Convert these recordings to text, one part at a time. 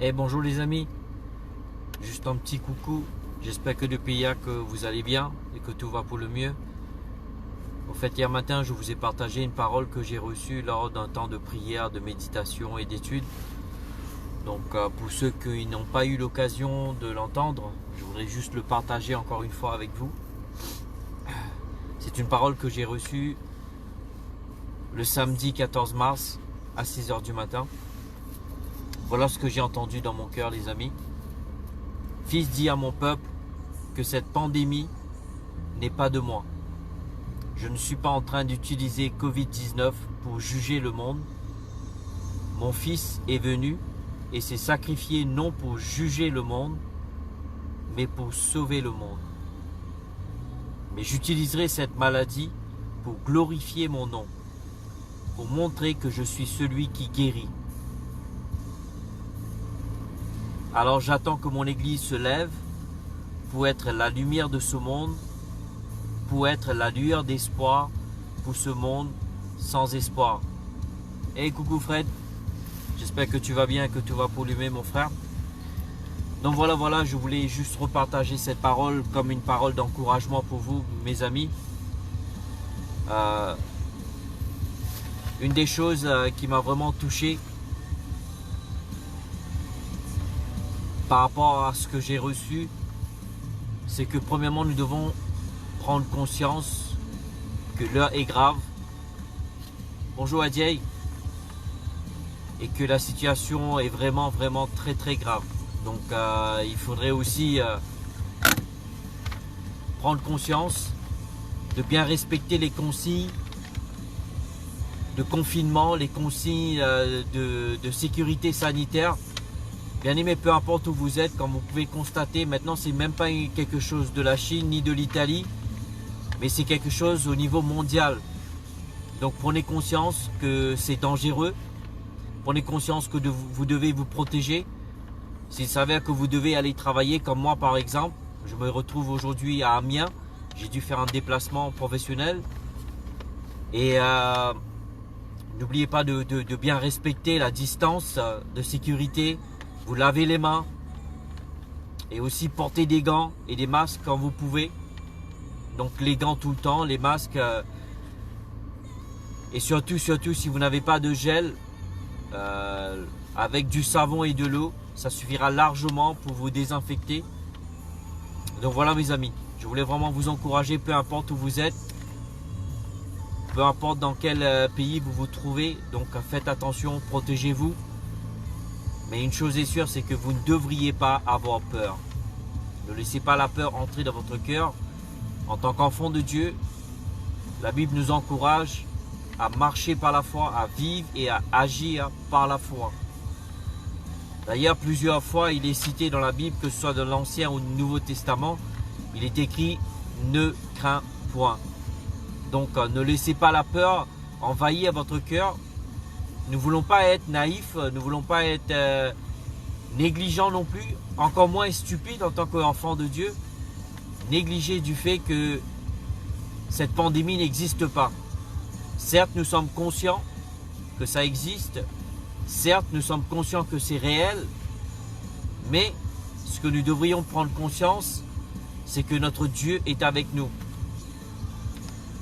Bonjour les amis, juste un petit coucou, j'espère que depuis hier que vous allez bien et que tout va pour le mieux. Au fait, hier matin je vous ai partagé une parole que j'ai reçue lors d'un temps de prière, de méditation et d'étude. Donc pour ceux qui n'ont pas eu l'occasion de l'entendre, je voudrais juste le partager encore une fois avec vous. C'est une parole que j'ai reçue le samedi 14 mars à 6 h du matin. Voilà ce que j'ai entendu dans mon cœur, les amis. Fils dit à mon peuple que cette pandémie n'est pas de moi. Je ne suis pas en train d'utiliser Covid-19 pour juger le monde. Mon fils est venu et s'est sacrifié non pour juger le monde, mais pour sauver le monde. Mais j'utiliserai cette maladie pour glorifier mon nom, pour montrer que je suis celui qui guérit. Alors j'attends que mon église se lève pour être la lumière de ce monde, pour être la lueur d'espoir pour ce monde sans espoir. Hey, coucou Fred, j'espère que tu vas bien et que tout va pour lui mon frère. Donc voilà, je voulais juste repartager cette parole comme une parole d'encouragement pour vous, mes amis. Une des choses qui m'a vraiment touché par rapport à ce que j'ai reçu, c'est que premièrement nous devons prendre conscience que l'heure est grave. Bonjour Adiaï. Et que la situation est vraiment très grave. Donc il faudrait aussi prendre conscience de bien respecter les consignes de confinement, les consignes de sécurité sanitaire. Bien aimé, peu importe où vous êtes, comme vous pouvez constater, maintenant c'est même pas quelque chose de la Chine ni de l'Italie, mais c'est quelque chose au niveau mondial. Donc prenez conscience que c'est dangereux, prenez conscience que vous devez vous protéger. S'il s'avère que vous devez aller travailler, comme moi par exemple, je me retrouve aujourd'hui à Amiens, j'ai dû faire un déplacement professionnel. Et n'oubliez pas de bien respecter la distance de sécurité. Vous lavez les mains et aussi portez des gants et des masques quand vous pouvez. Donc les gants tout le temps, les masques et surtout si vous n'avez pas de gel, avec du savon et de l'eau, ça suffira largement pour vous désinfecter. Donc voilà mes amis, je voulais vraiment vous encourager, peu importe où vous êtes, peu importe dans quel pays vous vous trouvez, donc faites attention, protégez-vous. Mais une chose est sûre, c'est que vous ne devriez pas avoir peur. Ne laissez pas la peur entrer dans votre cœur. En tant qu'enfant de Dieu, la Bible nous encourage à marcher par la foi, à vivre et à agir par la foi. D'ailleurs, plusieurs fois, il est cité dans la Bible, que ce soit dans l'Ancien ou le Nouveau Testament, il est écrit « Ne crains point ». Donc, ne laissez pas la peur envahir votre cœur. Nous ne voulons pas être naïfs, nous ne voulons pas être négligents non plus, encore moins stupides en tant qu'enfants de Dieu, négligés du fait que cette pandémie n'existe pas. Certes, nous sommes conscients que ça existe, certes, nous sommes conscients que c'est réel, mais ce que nous devrions prendre conscience, c'est que notre Dieu est avec nous.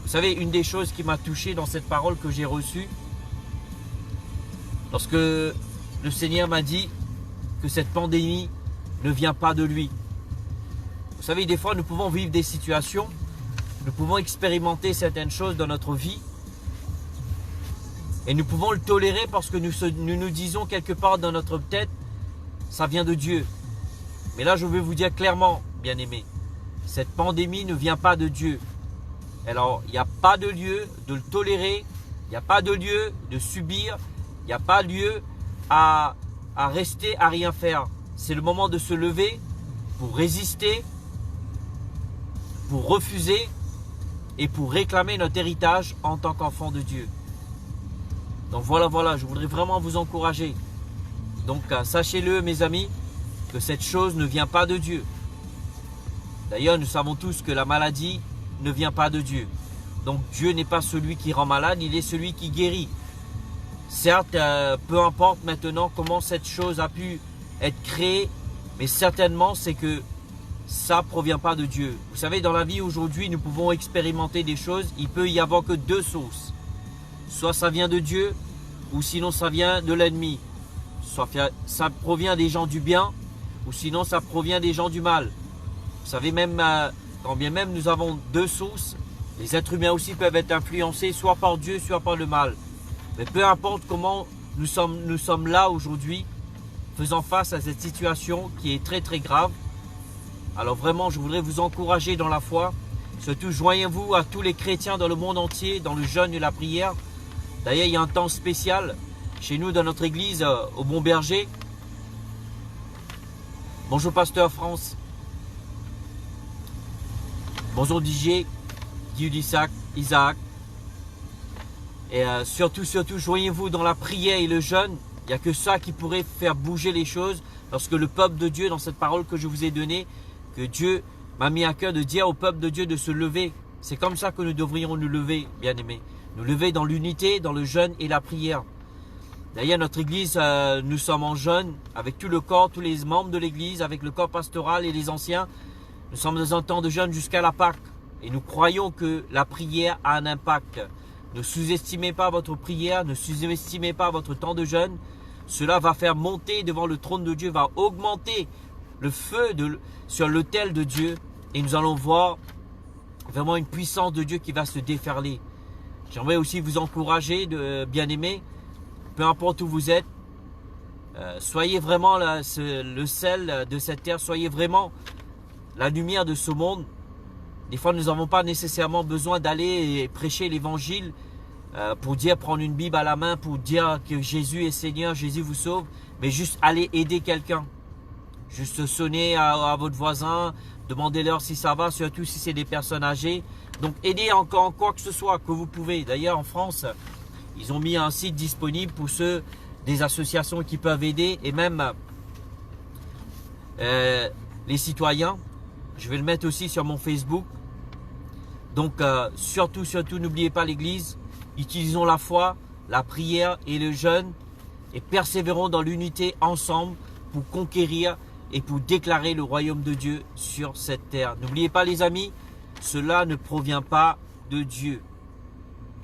Vous savez, une des choses qui m'a touché dans cette parole que j'ai reçue, lorsque le Seigneur m'a dit que cette pandémie ne vient pas de lui. Vous savez, des fois, nous pouvons vivre des situations, nous pouvons expérimenter certaines choses dans notre vie et nous pouvons le tolérer parce que nous disons quelque part dans notre tête, ça vient de Dieu. Mais là, je veux vous dire clairement, bien-aimés, cette pandémie ne vient pas de Dieu. Alors, il n'y a pas de lieu de le tolérer, il n'y a pas de lieu de subir, il n'y a pas lieu à rester à rien faire. C'est le moment de se lever pour résister, pour refuser et pour réclamer notre héritage en tant qu'enfant de Dieu. Donc voilà, je voudrais vraiment vous encourager. Donc sachez-le mes amis, que cette chose ne vient pas de Dieu. D'ailleurs, nous savons tous que la maladie ne vient pas de Dieu. Donc Dieu n'est pas celui qui rend malade, il est celui qui guérit. Certes, peu importe maintenant comment cette chose a pu être créé, mais certainement c'est que ça ne provient pas de Dieu. Vous savez, dans la vie aujourd'hui, nous pouvons expérimenter des choses. Il peut y avoir que deux sources. Soit ça vient de Dieu, ou sinon ça vient de l'ennemi. Soit ça provient des gens du bien, ou sinon ça provient des gens du mal. Vous savez, même quand bien même nous avons deux sources, les êtres humains aussi peuvent être influencés soit par Dieu, soit par le mal. Mais peu importe comment nous sommes là aujourd'hui, faisant face à cette situation qui est très très grave. Alors vraiment, je voudrais vous encourager dans la foi. Surtout, joignez-vous à tous les chrétiens dans le monde entier, dans le jeûne et la prière. D'ailleurs, il y a un temps spécial chez nous dans notre église au Bon Berger. Bonjour Pasteur France. Bonjour DJ, Isaac. Et surtout, joignez-vous dans la prière et le jeûne. Il n'y a que ça qui pourrait faire bouger les choses. Parce que le peuple de Dieu, dans cette parole que je vous ai donnée, que Dieu m'a mis à cœur de dire au peuple de Dieu de se lever. C'est comme ça que nous devrions nous lever, bien-aimés. Nous lever dans l'unité, dans le jeûne et la prière. D'ailleurs, notre église, nous sommes en jeûne avec tout le corps, tous les membres de l'église, avec le corps pastoral et les anciens. Nous sommes dans un temps de jeûne jusqu'à la Pâque. Et nous croyons que la prière a un impact. Ne sous-estimez pas votre prière, ne sous-estimez pas votre temps de jeûne. Cela va faire monter devant le trône de Dieu, va augmenter le feu sur l'autel de Dieu. Et nous allons voir vraiment une puissance de Dieu qui va se déferler. J'aimerais aussi vous encourager, bien-aimés, peu importe où vous êtes, soyez vraiment le sel de cette terre, soyez vraiment la lumière de ce monde. Des fois, nous n'avons pas nécessairement besoin d'aller prêcher l'évangile pour dire prendre une Bible à la main, pour dire que Jésus est Seigneur, Jésus vous sauve, mais juste aller aider quelqu'un. Juste sonner à votre voisin, demandez-leur si ça va, surtout si c'est des personnes âgées. Donc, aidez encore quoi que ce soit que vous pouvez. D'ailleurs, en France, ils ont mis un site disponible pour ceux des associations qui peuvent aider et même les citoyens. Je vais le mettre aussi sur mon Facebook. Donc, surtout, n'oubliez pas l'église. Utilisons la foi, la prière et le jeûne et persévérons dans l'unité ensemble pour conquérir et pour déclarer le royaume de Dieu sur cette terre. N'oubliez pas les amis, cela ne provient pas de Dieu.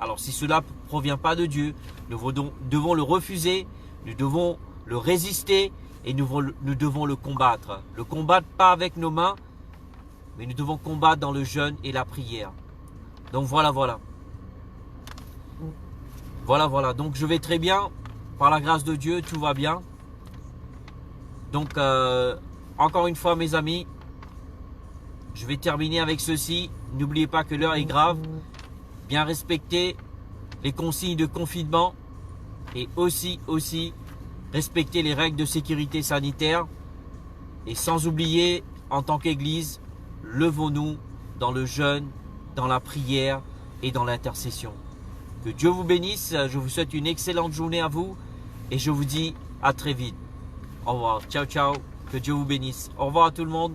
Alors si cela ne provient pas de Dieu, nous devons le refuser, nous devons le résister et nous devons le combattre. Le combattre pas avec nos mains, mais nous devons combattre dans le jeûne et la prière. Donc voilà. Donc je vais très bien, par la grâce de Dieu, tout va bien. Donc, encore une fois, mes amis, je vais terminer avec ceci. N'oubliez pas que l'heure est grave. Bien respecter les consignes de confinement et aussi respecter les règles de sécurité sanitaire. Et sans oublier, en tant qu'Église, levons-nous dans le jeûne, dans la prière et dans l'intercession. Que Dieu vous bénisse. Je vous souhaite une excellente journée à vous et je vous dis à très vite. Au revoir. Ciao. Que Dieu vous bénisse. Au revoir à tout le monde.